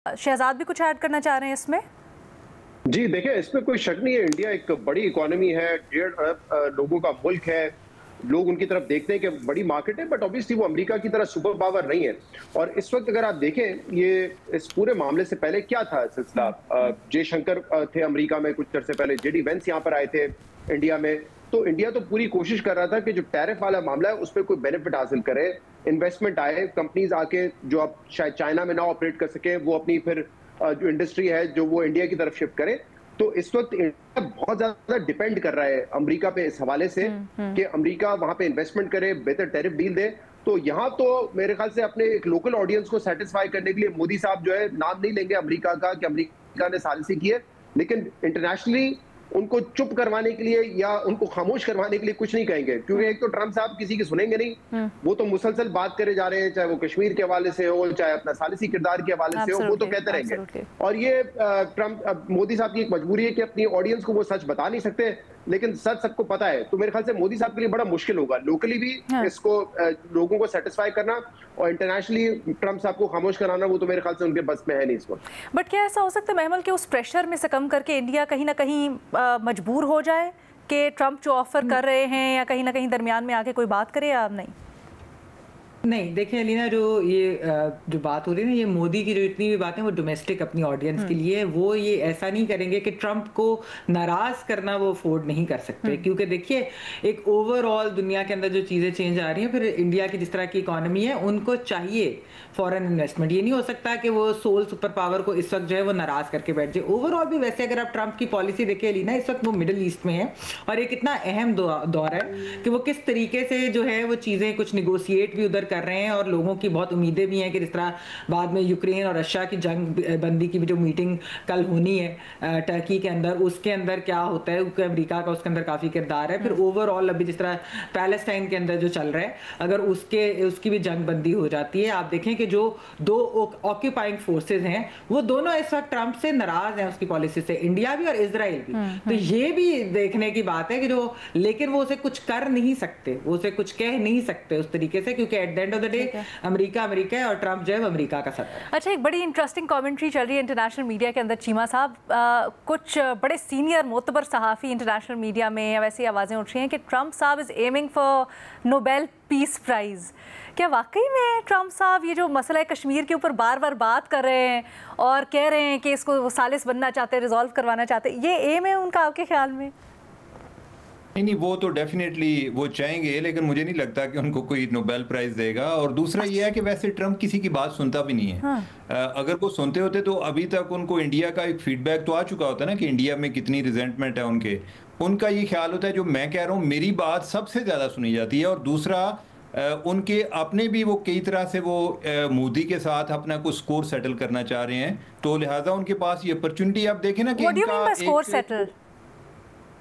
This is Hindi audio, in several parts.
शहजाद भी कुछ ऐड करना चाह रहे हैं इसमें? जी देखिए, इसमें कोई शक नहीं है, इंडिया एक बड़ी इकोनॉमी है, 1.5 अरब लोगों का मुल्क है। लोग उनकी तरफ देखते हैं कि बड़ी मार्केट है, बट ऑब्वियसली वो अमेरिका की तरह सुपर पावर नहीं है। और इस वक्त अगर आप देखें, ये इस पूरे मामले से पहले क्या था सिलसिला, जयशंकर थे अमेरिका में कुछ अरसे पहले, जेडी वेंस यहाँ पर आए थे इंडिया में। तो इंडिया तो पूरी कोशिश कर रहा था कि जो टैरिफ वाला मामला है उस पर कोई बेनिफिट हासिल करे, इन्वेस्टमेंट आए, कंपनीज आके जो अब शायद चाइना में ना ऑपरेट कर सके, वो अपनी फिर जो इंडस्ट्री है जो वो इंडिया की तरफ शिफ्ट करे। तो इस वक्त इंडिया बहुत ज्यादा डिपेंड कर रहा है अमेरिका पे इस हवाले से कि अमेरिका वहां पे इन्वेस्टमेंट करे, बेहतर टैरिफ डील दे। तो यहाँ तो मेरे ख्याल से अपने एक लोकल ऑडियंस को सेटिस्फाई करने के लिए मोदी साहब जो है नाम नहीं लेंगे अमेरिका का कि अमेरिका ने साजिश की है, लेकिन इंटरनेशनली उनको चुप करवाने के लिए या उनको खामोश करवाने के लिए कुछ नहीं कहेंगे, क्योंकि एक तो ट्रंप साहब किसी की सुनेंगे नहीं, वो तो मुसलसल बात करे जा रहे हैं, चाहे वो कश्मीर के हवाले से हो, चाहे अपना सालिसी किरदार के हवाले से हो, वो तो कहते रहेंगे। और ये ट्रंप मोदी साहब की एक मजबूरी है कि अपनी ऑडियंस को वो सच बता नहीं सकते, लेकिन सच सबको पता है। तो मेरे ख्याल से मोदी साहब के लिए बड़ा मुश्किल होगा लोकली भी इसको लोगों को सेटिस्फाई करना, और इंटरनेशनली ट्रंप साहब को खामोश कराना, वो तो मेरे ख्याल से उनके बस में है नहीं इस वक्त। बट क्या ऐसा हो सकता है महमल कि उस प्रेशर में सकम करके इंडिया कहीं ना कहीं मजबूर हो जाए कि ट्रंप जो ऑफर कर रहे हैं या कहीं ना कहीं दरमियान में आके कोई बात करे या नहीं? नहीं, देखिए अलीना, जो जो बात हो रही है ना, ये मोदी की जो इतनी भी बातें वो डोमेस्टिक अपनी ऑडियंस के लिए, वो ये ऐसा नहीं करेंगे कि ट्रंप को नाराज करना वो अफोर्ड नहीं कर सकते, क्योंकि देखिए एक ओवरऑल दुनिया के अंदर जो चीज़ें चेंज आ रही हैं, फिर इंडिया की जिस तरह की इकोनॉमी है उनको चाहिए फॉरेन इन्वेस्टमेंट। ये नहीं हो सकता कि वो सोल सुपर पावर को इस वक्त जो है वो नाराज करके बैठ जाए। ओवरऑल भी वैसे अगर आप ट्रंप की पॉलिसी देखिए अलीना, इस वक्त वो मिडिल ईस्ट में है और एक इतना अहम दौर है कि वो किस तरीके से जो है वो चीज़ें कुछ निगोशिएट भी उधर कर रहे हैं, और लोगों की बहुत उम्मीदें भी हैं कि जिस तरह बाद में यूक्रेन और रशिया की जंग बंदी की भी जो मीटिंग कल होनी है टर्की के अंदर, उसके अंदर क्या होता है, क्योंकि अमेरिका का उसके अंदर काफ़ी किरदार है। फिर ओवरऑल अभी जिस तरह पैलेस्टाइन के अंदर जो चल रहा है, अगर उसकी भी जंग बंदी हो जाती है, आप देखें कि जो दो ऑक्यूपाइंग फोर्सेज हैं वो दोनों इस वक्त ट्रंप से नाराज हैं, उसकी पॉलिसी से, इंडिया भी और इजराइल भी। तो ये भी देखने की बात है कि जो, लेकिन वो उसे कुछ कर नहीं सकते, वो उसे कुछ कह नहीं सकते उस तरीके से, क्योंकि at the end of the day America है और ट्रंप जो है अमेरिका का सत्ता। अच्छा, एक बड़ी इंटरेस्टिंग कमेंट्री चल रही है इंटरनेशनल मीडिया के अंदर चीमा साहब, कुछ बड़े सीनियर मोतबर सहाफ़ी इंटरनेशनल मीडिया में या वैसी आवाज़ें उठ रही हैं कि ट्रंप साहब is aiming for Nobel peace prize. क्या वाकई में ट्रंप साहब ये जो मसला है कश्मीर के ऊपर बार बार बात कर रहे हैं और कह रहे हैं कि इसको वो सालिस बनना चाहते हैं, रिजॉल्व करवाना चाहते हैं, ये एम है उनका आपके ख्याल में? नहीं, वो तो डेफिनेटली वो चाहेंगे, लेकिन मुझे नहीं लगता कि उनको कोई नोबेल प्राइज देगा। और दूसरा ये है कि वैसे ट्रंप किसी की बात सुनता भी नहीं है। अगर वो सुनते होते तो अभी तक उनको इंडिया का एक फीडबैक तो आ चुका होता है ना कि इंडिया में कितनी रिजेंटमेंट है उनका ये ख्याल होता है जो मैं कह रहा हूँ मेरी बात सबसे ज़्यादा सुनी जाती है। और दूसरा उनके अपने भी वो कई तरह से वो मोदी के साथ अपना कुछ स्कोर सेटल करना चाह रहे हैं, तो लिहाजा उनके पास ये अपॉर्चुनिटी, आप देखें ना कि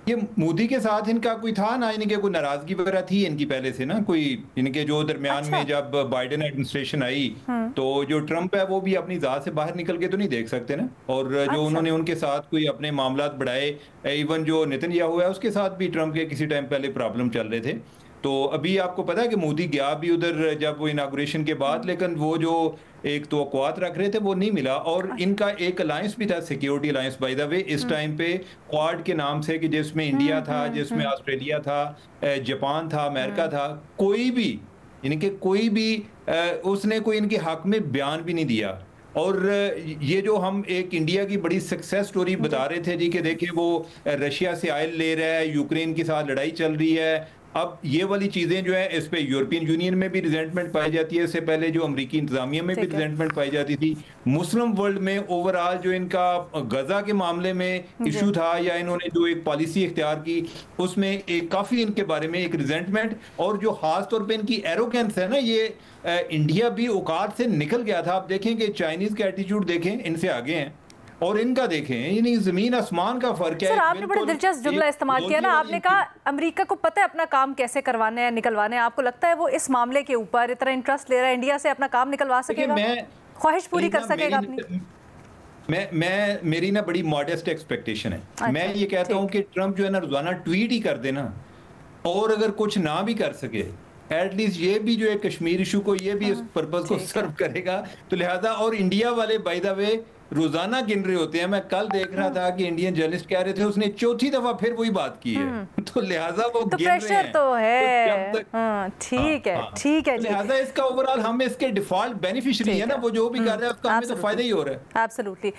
ये मोदी के साथ इनका कोई था ना, इनके कोई नाराजगी वगैरह थी इनकी पहले से ना, कोई इनके जो दरमियान में जब बाइडेन एडमिनिस्ट्रेशन आई तो जो ट्रंप है वो भी अपनी जात से बाहर निकल के तो नहीं देख सकते ना। और जो उन्होंने उनके साथ कोई अपने मामलात बढ़ाए, इवन जो नेतन्याहू है उसके साथ भी ट्रंप के किसी टाइम पहले प्रॉब्लम चल रहे थे। तो अभी आपको पता है कि मोदी गया भी उधर जब वो इनाग्रेशन के बाद, लेकिन वो जो एक तवक्कुआत रख रहे थे वो नहीं मिला। और इनका एक अलायंस भी था, security alliance by the way, इस टाइम पे क्वाड के नाम से, कि जिसमें इंडिया था, जिसमें ऑस्ट्रेलिया था, जापान था, अमेरिका था, कोई भी उसने कोई इनके हक में बयान भी नहीं दिया। और ये जो हम एक इंडिया की बड़ी सक्सेस स्टोरी बता रहे थे जी कि देखिए वो रशिया से ऑयल ले रहा है, यूक्रेन के साथ लड़ाई चल रही है, अब ये वाली चीज़ें जो है इस पे यूरोपियन यूनियन में भी रिजेंटमेंट पाई जाती है, इससे पहले जो अमेरिकी इंतजामिया में भी रिजेंटमेंट पाई जाती थी, मुस्लिम वर्ल्ड में ओवरऑल जो इनका गजा के मामले में इशू था या इन्होंने जो एक पॉलिसी इख्तियार की उसमें एक काफ़ी इनके बारे में एक रिजेंटमेंट, और जो खास तौर पे इनकी एरोगेंस है ना, ये इंडिया भी औकात से निकल गया था। आप देखें कि चाइनीज़ का एटीट्यूड देखें, इनसे आगे हैं, और इनका देखें, यानी जमीन आसमान का फर्क है। सर, आपने बड़ा दिलचस्प जुमला इस्तेमाल किया ना, आपने कहा अमेरिका को पता है अपना काम कैसे करवाने हैं, निकलवाने हैं। आपको लगता है वो इस मामले के ऊपर इतना इंटरेस्ट ले रहा है, इंडिया से अपना काम निकलवा सकेगा, ख्वाहिश पूरी कर सकेगा अपनी? मेरी ना बड़ी मॉडेस्ट एक्सपेक्टेशन है। मैं ये कहता हूँ कि ट्रंप जो है ना रोजाना ट्वीट ही कर देना, और अगर कुछ ना भी कर सके एटलीस्ट ये भी जो है कश्मीर इशू को ये भी इस पर्पज को सर्व करेगा। तो लिहाजा और इंडिया वाले बाय द वे रोजाना गिन रहे होते हैं। मैं कल देख रहा था कि इंडियन जर्नलिस्ट कह रहे थे उसने चौथी दफा फिर वही बात की है। तो लिहाजा वो तो गिन रहे प्रेशर हैं। तो है। तो ठीक है, ठीक है जी। लिहाजा इसका ओवरऑल हम इसके डिफॉल्ट बेनिफिशियरी है ना, वो जो भी कर रहा है उसका हमें तो फायदा ही हो रहा है। एब्सोल्युटली।